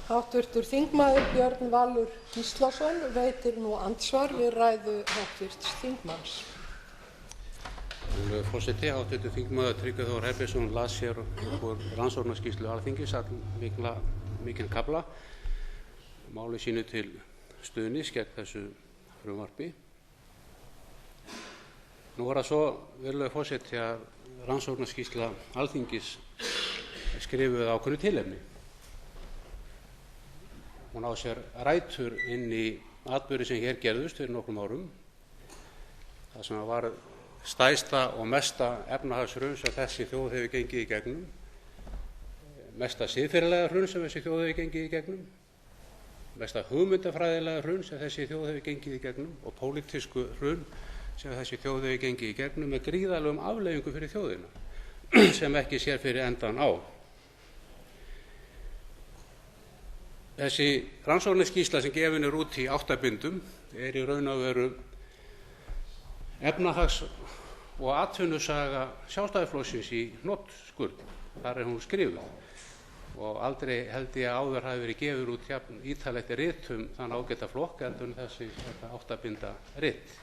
Háttvirtur þingmaður Björn Valur Gíslason veitir nú andsvar við ræðu háttvirts þingmanns. Virðulegur forseti, háttvirtur þingmaður Tryggvi Þór Herbertsson las hér upp úr rannsóknarskýrslu Alþingis mikinn kafla máli sínu til stuðnings gegn þessu frumvarpi. Nú það svo, virðulegur forseti, að rannsóknarskýrsla Alþingis er skrifuð á ákveðnu tilefni. Hún á sér rætur inn í atburði sem hér gerðust fyrir nokkrum árum, það sem var stærsta og mesta efnahagshrun sem þessi þjóð hefur gengið í gegnum, mesta siðferðilega hrun sem þessi þjóð hefur gengið í gegnum, mesta hugmyndafræðilega hrun sem þessi þjóð hefur gengið í gegnum og pólitísku hrun sem þessi þjóð hefur gengið í gegnum með gríðarlegum afleiðingum fyrir þjóðina sem ekki sér fyrir endan á. Þessi rannsóknarskýrsla sem gefin er út í 8 bindum er í raun og veru efnahags- og atvinnusaga Sjálfstæðisflokksins í hnotskurn. Þar er hún skrifuð og aldrei held ég að áður hafi verið gefið út jafn ítarlegt rit þann ágæta flokk heldur en þetta 8 binda rit.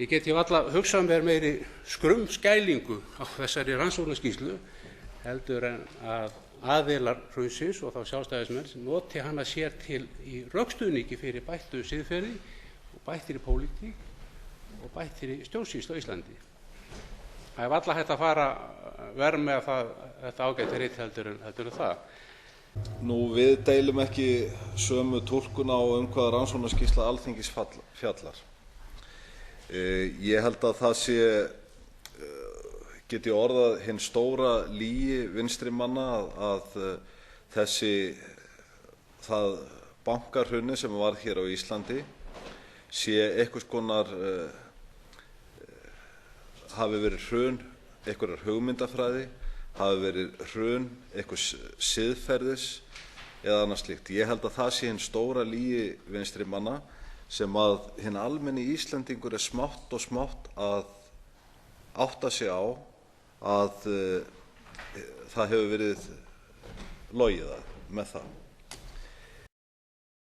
Ég get varla hugsað mér meiri skrumskælingu á þessari rannsóknarskýrslu heldur en að aðilar hrunsins og þá Sjálfstæðismenn noti hana sér til í rökstuðningi fyrir bættu siðferði og bættri pólitík og bættri stjórnsýslu á Íslandi. Það er varla hægt að fara verr með þetta ágæta rit heldur en það. Nú, við deilum ekki sömu túlkun á hvað rannsóknarskýrsla Alþingis fjallar. Ég held að það sé get ég orðað hinn stóra lygi vinstri manna að það bankahruni sem varð hér á Íslandi sé einhvers konar hafi verið hrun einhverjar hugmyndafræði, hafi verið hrun einhvers siðferðis eða annað slíkt. Ég held að það sé hinn stóra lygi vinstri manna sem að hinn almenni Íslendingur er smátt og smátt að átta sig á að það hefur verið logið með það.